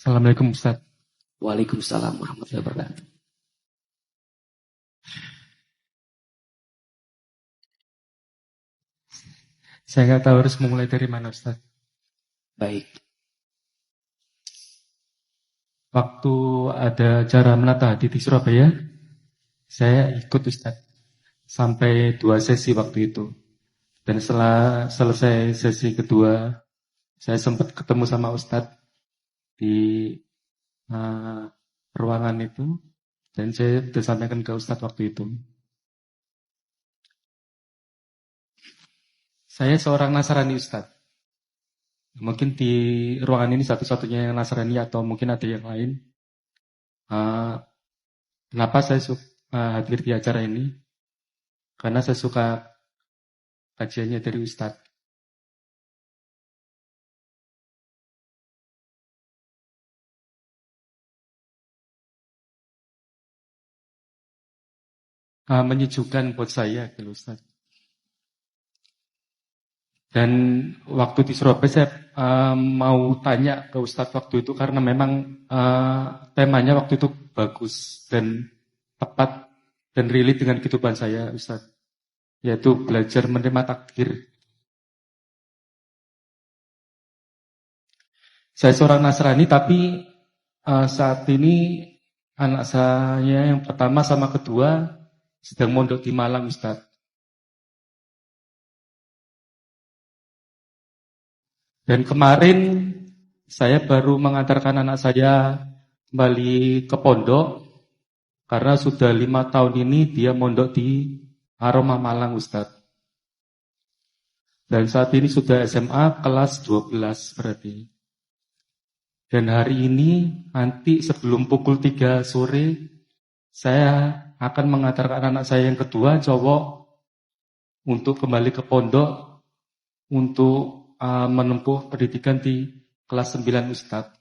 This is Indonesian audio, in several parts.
Assalamualaikum Ustaz. Waalaikumsalam warahmatullahi wabarakatuh. Saya nggak tahu harus memulai dari mana Ustaz. Baik. Waktu ada acara menata hati di Surabaya, saya ikut Ustaz. Sampai 2 sesi waktu itu. Dan setelah selesai sesi kedua, saya sempat ketemu sama Ustaz di ruangan itu. Dan saya sudah sampaikan ke Ustaz waktu itu. Saya seorang Nasrani Ustaz. Mungkin di ruangan ini satu-satunya yang Nasrani atau mungkin ada yang lain. Kenapa saya hadir di acara ini? Karena saya suka kajiannya dari Ustadz. Menyejukkan buat saya, gitu Ustadz. Dan waktu di Surabaya saya mau tanya ke Ustadz waktu itu karena memang temanya waktu itu bagus dan tepat dan relate dengan kehidupan saya Ustadz, yaitu belajar menerima takdir. Saya seorang Nasrani tapi saat ini anak saya yang pertama sama kedua sedang mondok di Malang Ustadz. Dan kemarin saya baru mengantarkan anak saya kembali ke pondok karena sudah 5 tahun ini dia mondok di Aroma Malang Ustadz. Dan saat ini sudah SMA kelas 12 berarti. Dan hari ini nanti sebelum pukul 3 sore saya akan mengantarkan anak saya yang kedua cowok untuk kembali ke pondok untuk menempuh pendidikan di kelas 9 Ustadz.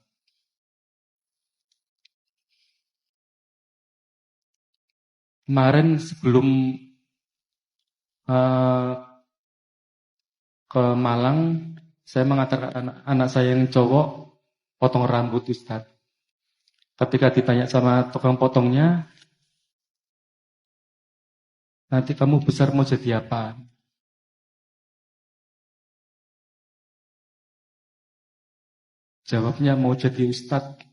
Kemarin sebelum ke Malang, saya mengantarkan anak saya yang cowok potong rambut Ustadz. Ketika ditanya sama tukang potongnya, nanti kamu besar mau jadi apa? Jawabnya mau jadi Ustadz.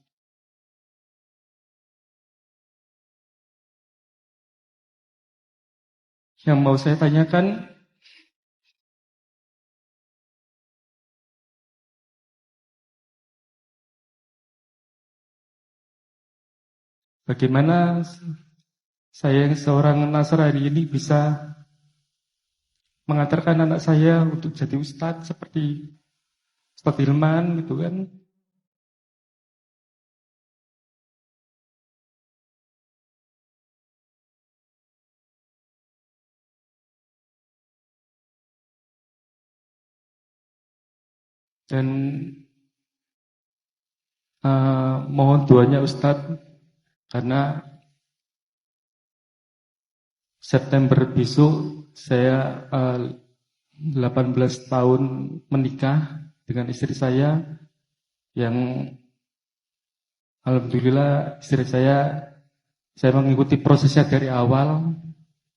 Yang mau saya tanyakan, bagaimana saya yang seorang Nasrani ini bisa mengantarkan anak saya untuk jadi Ustadz seperti Ustadz Hilman gitu kan? Dan mohon doanya Ustadz karena September besok saya 18 tahun menikah dengan istri saya yang alhamdulillah istri saya mengikuti prosesnya dari awal,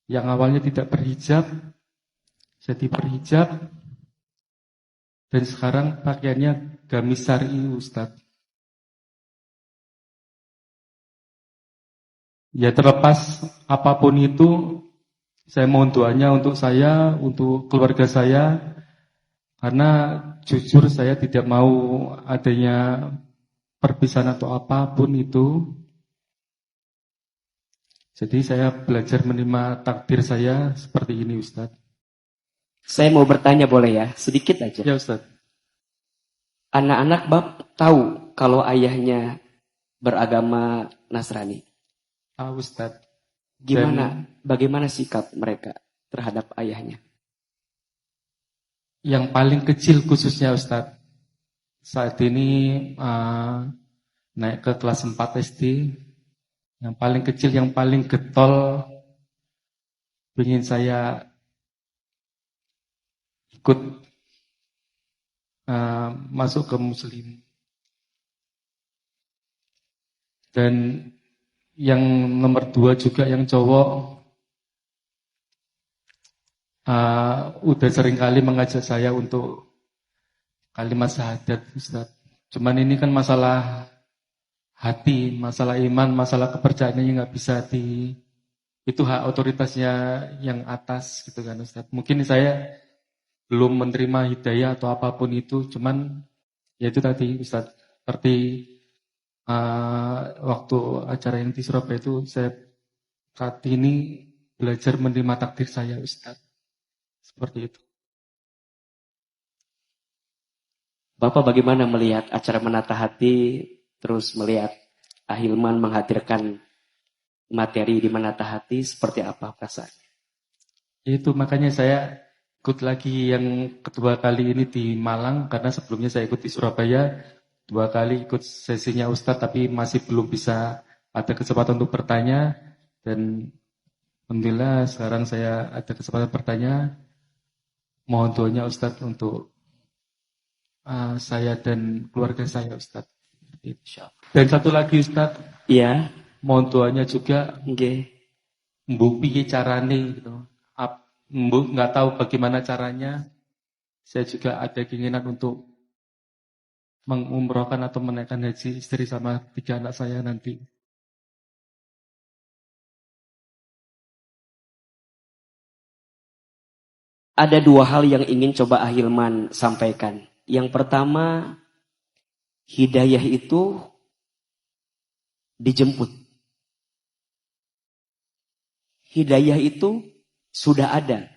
yang awalnya tidak berhijab jadi berhijab dan sekarang pakaiannya gamis syar'i Ustadz. Ya terlepas apapun itu, saya mohon doanya untuk saya, untuk keluarga saya, karena jujur saya tidak mau adanya perpisahan atau apapun itu. Jadi saya belajar menerima takdir saya seperti ini Ustadz. Saya mau bertanya boleh ya? Sedikit aja. Ya Ustadz. Anak-anak Bab tahu kalau ayahnya beragama Nasrani? Tahu Ustadz. Bagaimana sikap mereka terhadap ayahnya? Yang paling kecil khususnya Ustadz, saat ini naik ke kelas 4 SD, yang paling kecil, yang paling getol, ingin saya ikut masuk ke Muslim. Dan yang nomor 2 juga yang cowok udah sering kali mengajak saya untuk kalimat syahadat, Ustaz. Cuman ini kan masalah hati, masalah iman, masalah kepercayaannya yang nggak bisa itu hak otoritasnya yang atas gitu kan, Ustaz. Mungkin saya belum menerima hidayah atau apapun itu, cuman ya itu tadi, Ustaz. Seperti waktu acara yang di Surabaya itu saya saat ini belajar menerima takdir saya, Ustaz. Seperti itu. Bapak bagaimana melihat acara menata hati, terus melihat Ahilman menghadirkan materi di menata hati, seperti apa perasaannya? Itu makanya saya ikut lagi yang kedua kali ini di Malang, karena sebelumnya saya ikut di Surabaya, 2 kali ikut sesinya Ustadz, tapi masih belum bisa ada kesempatan untuk bertanya, dan alhamdulillah sekarang saya ada kesempatan bertanya. Mohon doanya Ustadz untuk saya dan keluarga saya, Ustadz. Dan satu lagi Ustadz, Iya. mohon doanya juga, Nggih. mbok piye carane gitu. Mbok nggak tahu bagaimana caranya. Saya juga ada keinginan untuk mengumrohkan atau menaikkan haji istri sama 3 anak saya nanti. Ada 2 hal yang ingin coba Ahilman sampaikan. Yang pertama, hidayah itu dijemput. Hidayah itu sudah ada.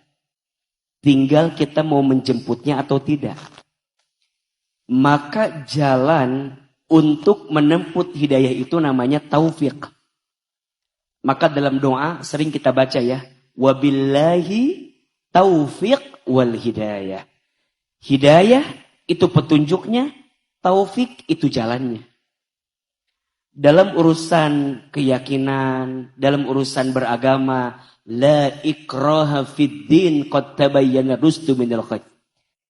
Tinggal kita mau menjemputnya atau tidak. Maka jalan untuk menempuh hidayah itu namanya taufik. Maka dalam doa sering kita baca ya, wabillahi taufik wal hidayah. Hidayah itu petunjuknya, taufik itu jalannya. Dalam urusan keyakinan, dalam urusan beragama, la ikraha fid din qad tabayyana rusdu minal ghayy.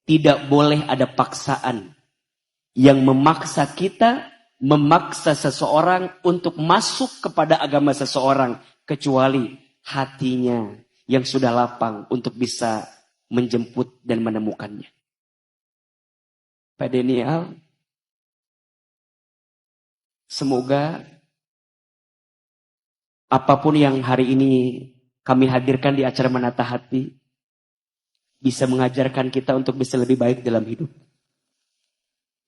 Tidak boleh ada paksaan yang memaksa kita, memaksa seseorang untuk masuk kepada agama seseorang, kecuali hatinya yang sudah lapang untuk bisa menjemput dan menemukannya. Pak Daniel, semoga apapun yang hari ini kami hadirkan di acara menata hati bisa mengajarkan kita untuk bisa lebih baik dalam hidup.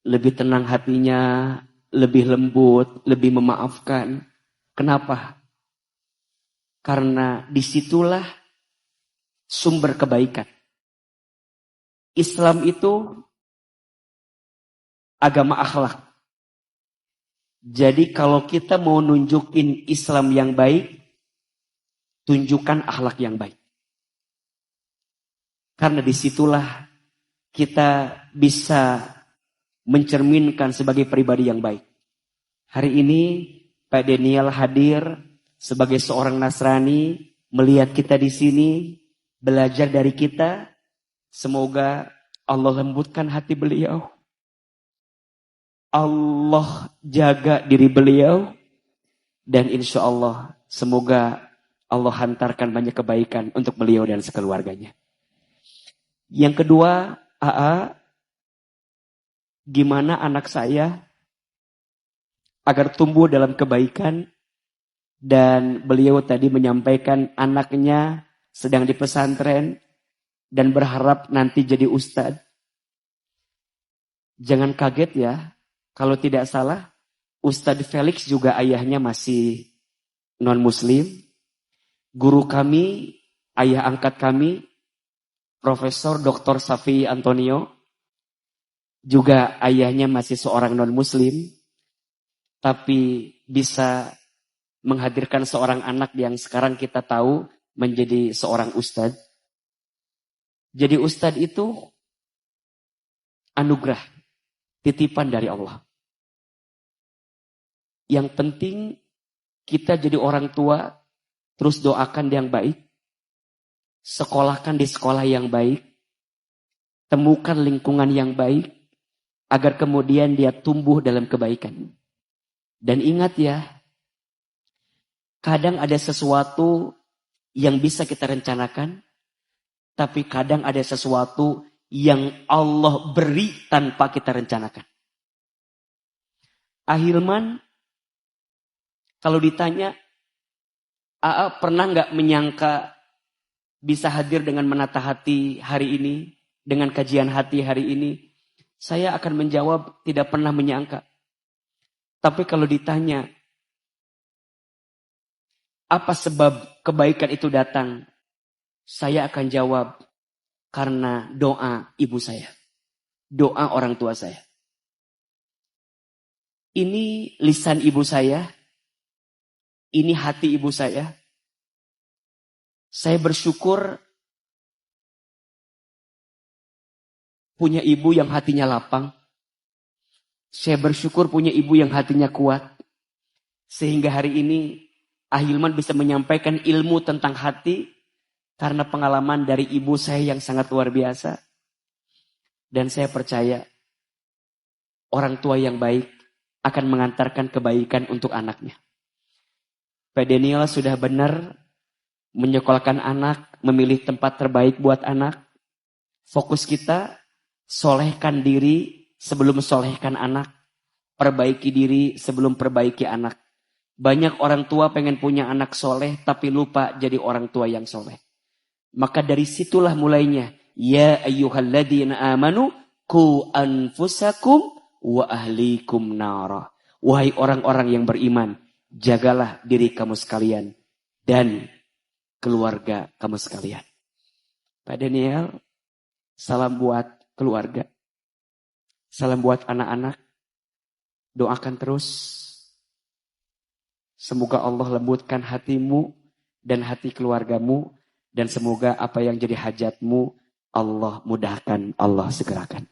Lebih tenang hatinya, lebih lembut, lebih memaafkan. Kenapa? Karena disitulah sumber kebaikan. Islam itu agama akhlak. Jadi kalau kita mau nunjukin Islam yang baik, tunjukkan akhlak yang baik. Karena disitulah kita bisa mencerminkan sebagai pribadi yang baik. Hari ini Pak Daniel hadir sebagai seorang Nasrani, melihat kita di sini, belajar dari kita. Semoga Allah lembutkan hati beliau. Allah jaga diri beliau. Dan insya Allah semoga Allah hantarkan banyak kebaikan untuk beliau dan sekeluarganya. Yang kedua, gimana anak saya agar tumbuh dalam kebaikan. Dan beliau tadi menyampaikan anaknya sedang di pesantren dan berharap nanti jadi ustadz. Jangan kaget ya, kalau tidak salah Ustadz Felix juga ayahnya masih non-muslim. Guru kami, ayah angkat kami, Profesor Dr. Safi Antonio, juga ayahnya masih seorang non-muslim, tapi bisa menghadirkan seorang anak yang sekarang kita tahu menjadi seorang ustadz. Jadi ustadz itu anugerah, titipan dari Allah. Yang penting kita jadi orang tua, terus doakan yang baik, sekolahkan di sekolah yang baik, temukan lingkungan yang baik, agar kemudian dia tumbuh dalam kebaikan. Dan ingat ya, Kadang ada sesuatu yang bisa kita rencanakan, tapi kadang ada sesuatu yang Allah beri tanpa kita rencanakan. Ahilman, kalau ditanya, AA pernah nggak menyangka bisa hadir dengan menata hati hari ini, dengan kajian hati hari ini? Saya akan menjawab tidak pernah menyangka. Tapi kalau ditanya, apa sebab kebaikan itu datang? Saya akan jawab, karena doa ibu saya. Doa orang tua saya. Ini lisan ibu saya. Ini hati ibu saya. Saya bersyukur punya ibu yang hatinya lapang. Saya bersyukur punya ibu yang hatinya kuat. Sehingga hari ini Ahilman bisa menyampaikan ilmu tentang hati karena pengalaman dari ibu saya yang sangat luar biasa. Dan saya percaya orang tua yang baik akan mengantarkan kebaikan untuk anaknya. Pak Daniel sudah benar menyekolahkan anak, memilih tempat terbaik buat anak. Fokus kita, solehkan diri sebelum solehkan anak. Perbaiki diri sebelum perbaiki anak. Banyak orang tua pengen punya anak soleh, tapi lupa jadi orang tua yang soleh. Maka dari situlah mulainya. Ya ayyuhalladzina amanu, ku anfusakum wa ahlikum nara. Wahai orang-orang yang beriman, jagalah diri kamu sekalian dan keluarga kamu sekalian. Pak Daniel, salam buat keluarga. Salam buat anak-anak. Doakan terus. Semoga Allah lembutkan hatimu dan hati keluargamu. Dan semoga apa yang jadi hajatmu Allah mudahkan, Allah segerakan.